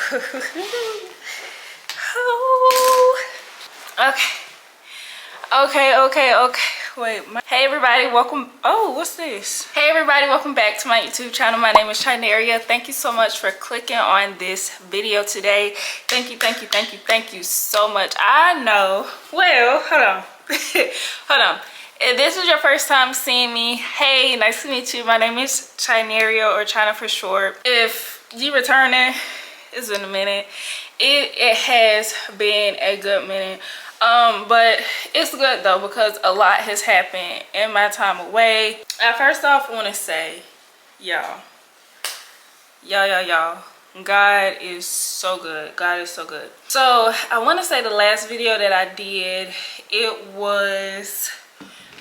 Okay. Wait. Hey everybody, welcome. Oh, what's this? Hey everybody, welcome back to my YouTube channel. My name is Chinaria. Thank you so much for clicking on this video today. Thank you so much. I know. Well, hold on. Hold on. If this is your first time seeing me, hey, nice to meet you. My name is Chinaria, or China for short. If you returning, it's been a minute. It has been a good minute. But it's good though, because a lot has happened in my time away. I first off want to say, y'all, God is so good. God is so good. So I want to say the last video that I did, it was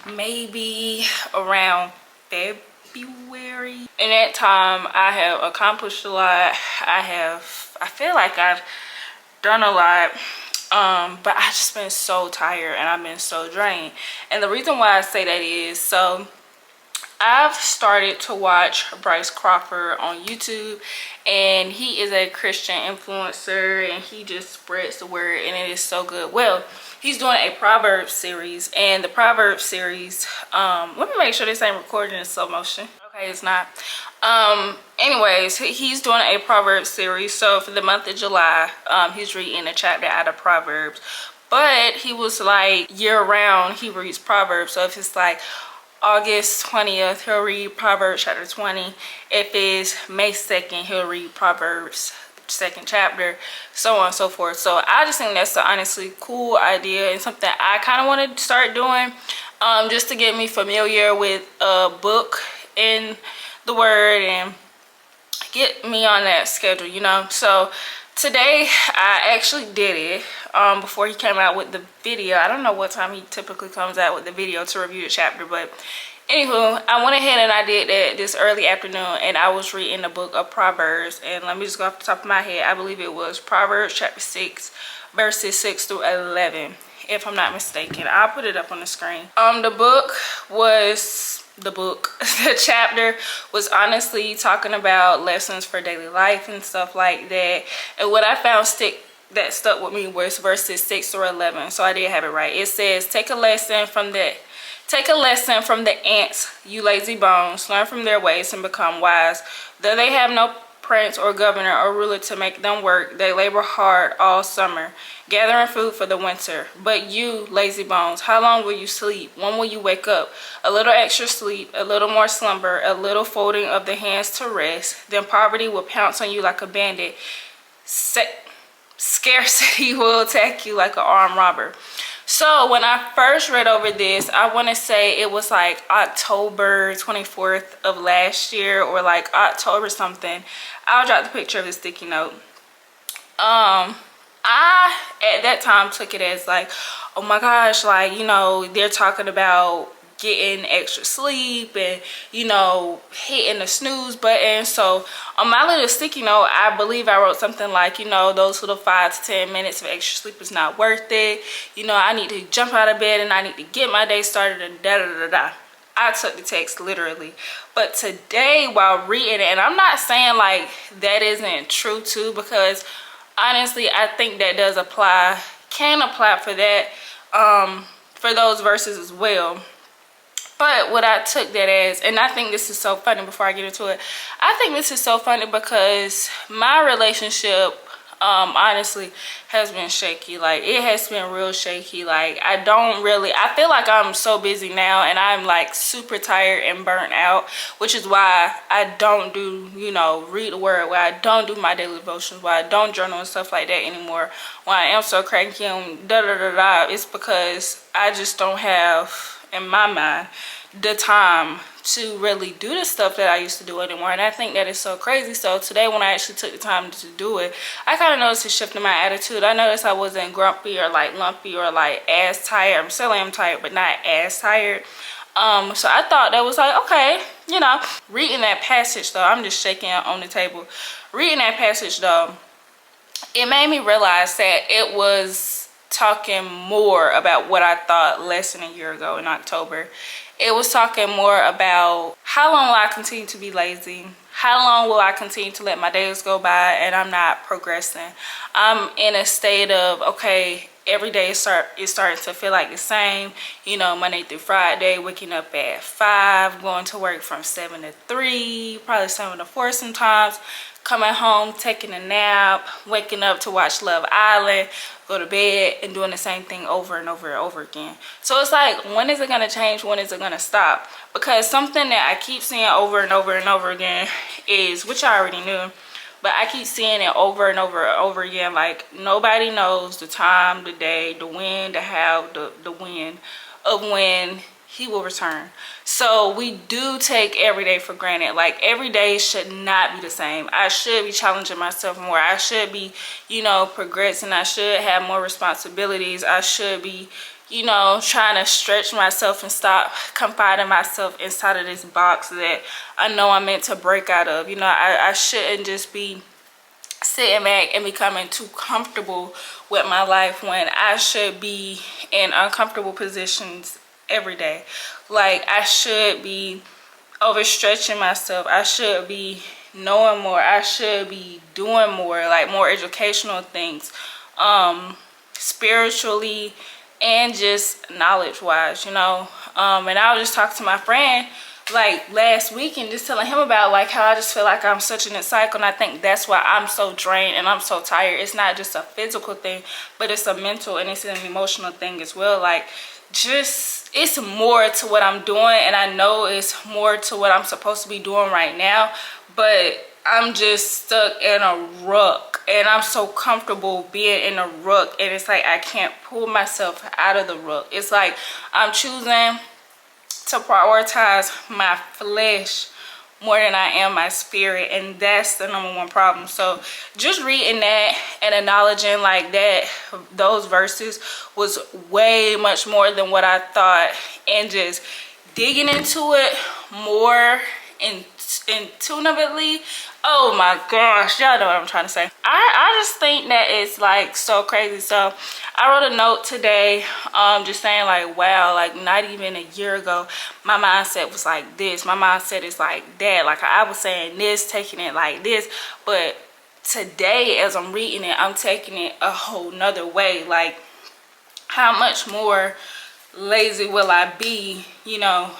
maybe around February. In that time I have accomplished a lot. I feel like I've done a lot. But I just been so tired and I've been so drained. And the reason why I say that is, so I've started to watch Bryce Crawford on YouTube, and he is a Christian influencer and he just spreads the word, and it is so good. Well, he's doing a Proverbs series, and the Proverbs series, let me make sure this ain't recording in slow motion. Okay, it's not. Anyways, he's doing a Proverbs series. So for the month of July, he's reading a chapter out of Proverbs, but he was like year round he reads Proverbs. So if it's like August 20th, he'll read Proverbs chapter 20. If it's May 2nd, he'll read Proverbs 2nd chapter, so on and so forth. So I just think that's an honestly cool idea and something I kind of want to start doing, just to get me familiar with a book in the word and get me on that schedule, you know. So today I actually did it before he came out with the video. I don't know what time he typically comes out with the video to review the chapter, but anywho, I went ahead and I did that this early afternoon, and I was reading the book of Proverbs. And let me just go off the top of my head, I believe it was Proverbs chapter 6 verses 6 through 11, if I'm not mistaken. I'll put it up on the screen. The chapter was honestly talking about lessons for daily life and stuff like that. And what I found that stuck with me was verses 6 through 11. So I did have it right. It says, take a lesson from the ants, you lazy bones. Learn from their ways and become wise. Though they have no prince or governor or ruler to make them work, they labor hard all summer, gathering food for the winter. But you, lazy bones, how long will you sleep? When will you wake up? A little extra sleep, a little more slumber, a little folding of the hands to rest. Then poverty will pounce on you like a bandit. Scarcity will attack you like an armed robber. So when I first read over this, I want to say it was like October 24th of last year, or like October something. I'll drop the picture of the sticky note. I at that time took it as like, oh my gosh, like, you know, they're talking about getting extra sleep and, you know, hitting the snooze button. So on my little sticky note, I believe I wrote something like, you know, those little 5 to 10 minutes of extra sleep is not worth it. You know, I need to jump out of bed and I need to get my day started and da-da-da-da. I took the text literally. But today while reading it, and I'm not saying like that isn't true too, because honestly I think that does apply, can apply for that, for those verses as well. But what I took that as, and I think this is so funny before I get into it, I think this is so funny because my relationship honestly has been shaky. Like, it has been real shaky. Like, I feel like I'm so busy now and I'm like super tired and burnt out, which is why I don't do, you know, read the word, why I don't do my daily devotions, why I don't journal and stuff like that anymore, why I am so cranky and da-da-da-da. It's because I just don't have, in my mind, the time to really do the stuff that I used to do anymore. And I think that is so crazy. So today when I actually took the time to do it, I kind of noticed a shift in my attitude. I noticed I wasn't grumpy or like lumpy or like ass tired. I'm still am tired, but not ass tired. So I thought that was like, okay, you know. Reading that passage though, I'm just shaking on the table. Reading that passage though, it made me realize that it was talking more about what I thought less than a year ago in October. It was talking more about how long will I continue to be lazy? How long will I continue to let my days go by and I'm not progressing? I'm in a state of, okay, every day is starting to feel like the same. You know, Monday through Friday, waking up at 5, going to work from 7 to 3, probably 7 to 4 sometimes. Coming home, taking a nap, waking up to watch Love Island, go to bed, and doing the same thing over and over and over again. So it's like, when is it going to change? When is it going to stop? Because something that I keep seeing over and over and over again is, which I already knew, but I keep seeing it over and over and over again. Like, nobody knows the time, the day, the when, the how, the when of when he will return. So we do take every day for granted. Like, every day should not be the same. I should be challenging myself more. I should be, you know, progressing. I should have more responsibilities. I should be, you know, trying to stretch myself and stop confining myself inside of this box that I know I'm meant to break out of. You know, I shouldn't just be sitting back and becoming too comfortable with my life when I should be in uncomfortable positions every day. Like, I should be overstretching myself. I should be knowing more. I should be doing more, like more educational things, spiritually and just knowledge wise, you know. And I was just talking to my friend like last week and just telling him about like how I just feel like I'm such in a cycle, and I think that's why I'm so drained and I'm so tired. It's not just a physical thing, but it's a mental and it's an emotional thing as well. Like, just, it's more to what I'm doing, and I know it's more to what I'm supposed to be doing right now, but I'm just stuck in a rut, and I'm so comfortable being in a rut, and it's like I can't pull myself out of the rut. It's like I'm choosing to prioritize my flesh more than I am my spirit, and that's the #1 problem. So just reading that and acknowledging like that, those verses was way much more than what I thought, and just digging into it more intuitively. Oh my gosh, y'all know what I'm trying to say. I just think that it's like so crazy. So I wrote a note today, just saying like, wow, like not even a year ago my mindset was like this, my mindset is like that, like I was saying this, taking it like this, but today as I'm reading it, I'm taking it a whole nother way. Like, how much more lazy will I be? You know,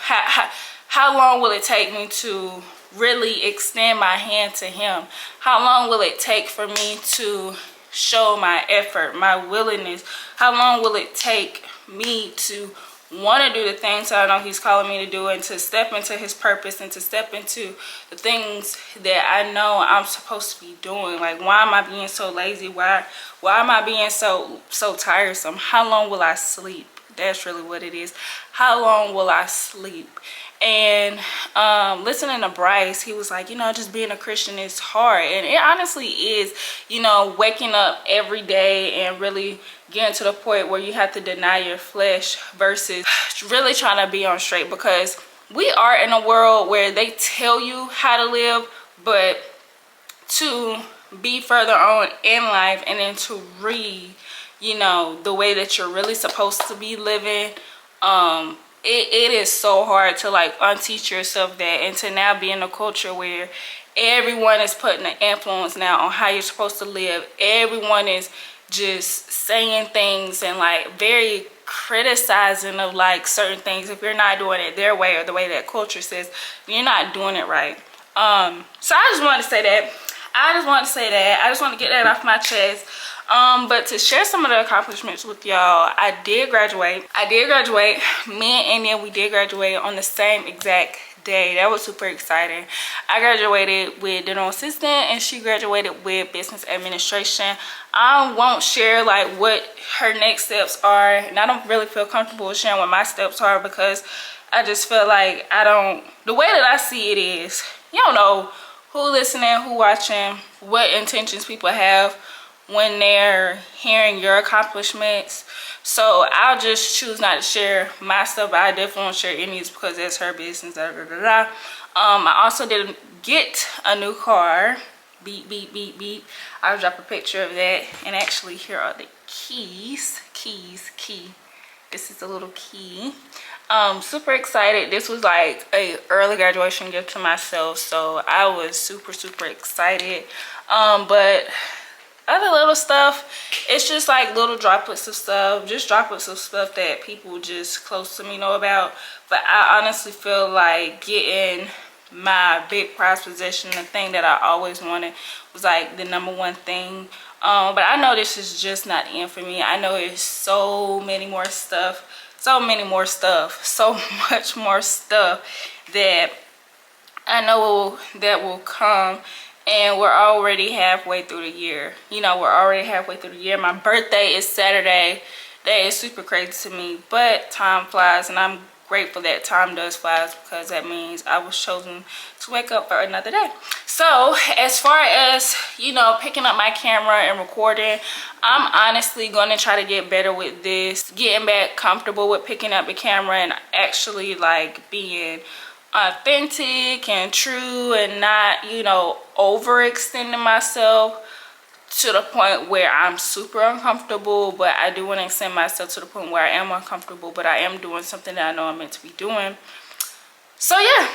how long will it take me to really extend my hand to him? How long will it take for me to show my effort, my willingness? How long will it take me to want to do the things that I know he's calling me to do, and to step into his purpose, and to step into the things that I know I'm supposed to be doing? Like, why am I being so lazy? Why am I being so tiresome? How long will I sleep? That's really what it is. How long will I sleep? And listening to Bryce, he was like, you know, just being a Christian is hard, and it honestly is. You know, waking up every day and really getting to the point where you have to deny your flesh versus really trying to be on straight, because we are in a world where they tell you how to live, but to be further on in life and then to read, you know, the way that you're really supposed to be living, it is so hard to like unteach yourself that, and to now be in a culture where everyone is putting an influence now on how you're supposed to live. Everyone is just saying things and like very criticizing of like certain things. If you're not doing it their way or the way that culture says, you're not doing it right. So I just wanted to say that. I just want to get that off my chest. But to share some of the accomplishments with y'all, I did graduate. Me and Nia, we did graduate on the same exact day. That was super exciting. I graduated with dental assistant and she graduated with business administration. I won't share like what her next steps are, and I don't really feel comfortable sharing what my steps are, because I just feel like the way that I see it is, you don't know who listening, who watching, what intentions people have when they're hearing your accomplishments. So I'll just choose not to share my stuff, but I definitely won't share any because that's her business. I also did get a new car. Beep beep beep beep. I'll drop a picture of that, and actually here are the keys. key. This is a little key. Super excited. This was like a early graduation gift to myself, so I was super excited. But other little stuff, it's just like little droplets of stuff, just droplets of stuff that people just close to me know about. But I honestly feel like getting my big prize possession, the thing that I always wanted, was like the #1 thing. But I know this is just not the end for me. I know it's so many more stuff, so much more stuff that I know that will come. And we're already halfway through the year. You know, we're already halfway through the year. My birthday is Saturday. That is super crazy to me, but time flies, and I'm grateful that time does fly, because that means I was chosen to wake up for another day. So as far as, you know, picking up my camera and recording, I'm honestly going to try to get better with this, getting back comfortable with picking up the camera and actually like being authentic and true, and not, you know, overextending myself to the point where I'm super uncomfortable. But I do want to extend myself to the point where I am uncomfortable, but I am doing something that I know I'm meant to be doing. So yeah,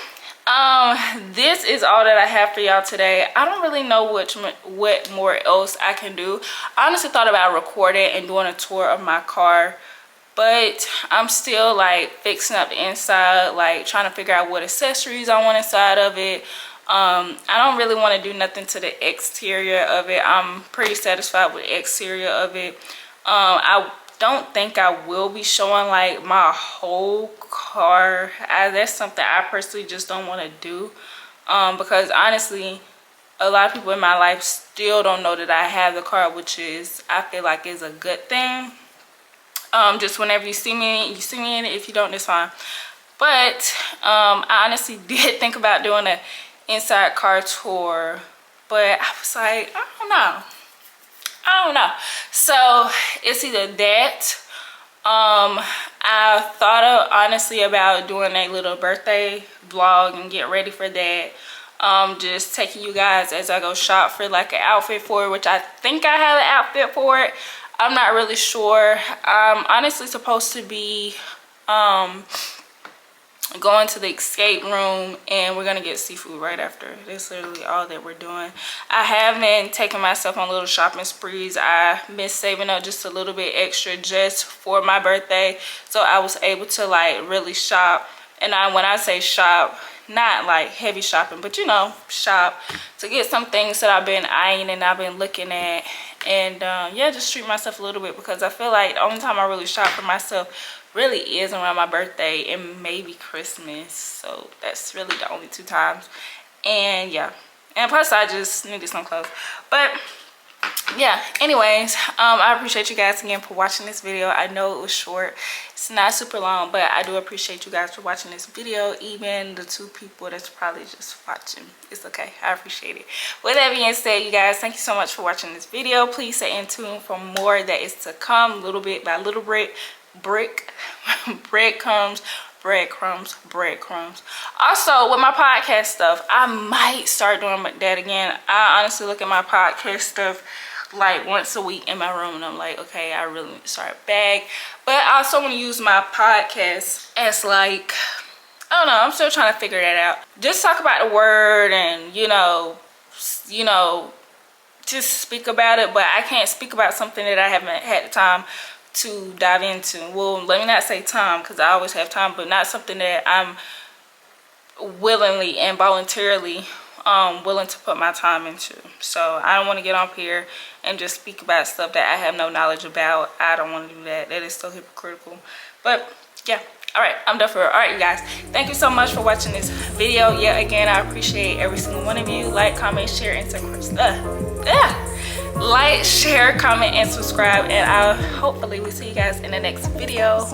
this is all that I have for y'all today. I don't really know what more else I can do. I honestly thought about recording and doing a tour of my car, but I'm still like fixing up the inside, like trying to figure out what accessories I want inside of it. I don't really want to do nothing to the exterior of it. I'm pretty satisfied with the exterior of it. I don't think I will be showing like my whole car. That's something I personally just don't want to do, because honestly, a lot of people in my life still don't know that I have the car, which is, I feel like, is a good thing. Just whenever you see me in it. If you don't, it's fine. But I honestly did think about doing an inside car tour, but I was like, I don't know. So it's either that. I thought honestly about doing a little birthday vlog and get ready for that. Just taking you guys as I go shop for like an outfit for it, which I think I have an outfit for it. I'm not really sure. I'm honestly supposed to be going to the escape room, and we're gonna get seafood right after. That's literally all that we're doing. I have been taking myself on little shopping sprees. I've been saving up just a little bit extra just for my birthday, so I was able to like really shop. And when I say shop, not like heavy shopping, but you know, shop to get some things that I've been eyeing and I've been looking at. And yeah, just treat myself a little bit, because I feel like the only time I really shop for myself really is around my birthday and maybe Christmas. So that's really the only 2 times. And yeah, and plus I just needed some clothes. But yeah, anyways, I appreciate you guys again for watching this video. I know it was short, it's not super long, but I do appreciate you guys for watching this video. Even the 2 people that's probably just watching, it's okay, I appreciate it. With that being said, you guys, thank you so much for watching this video. Please stay in tune for more that is to come, little bit by little breadcrumbs. Also, with my podcast stuff, I might start doing that again. I honestly look at my podcast stuff like once a week in my room, and I'm like, okay, I really need to start back. But I also want to use my podcast as like, I don't know, I'm still trying to figure that out. Just talk about the word and you know, just speak about it. But I can't speak about something that I haven't had the time to dive into. Well, let me not say time, because I always have time, but not something that I'm willingly and voluntarily willing to put my time into. So I don't want to get up here and just speak about stuff that I have no knowledge about. I don't want to do that. That is so hypocritical. But yeah, all right, I'm done for it. All right, you guys, thank you so much for watching this video. Yeah, again, I appreciate every single one of you. Like, comment, share, and like, share, comment, and subscribe, and I'll hopefully we'll see you guys in the next video.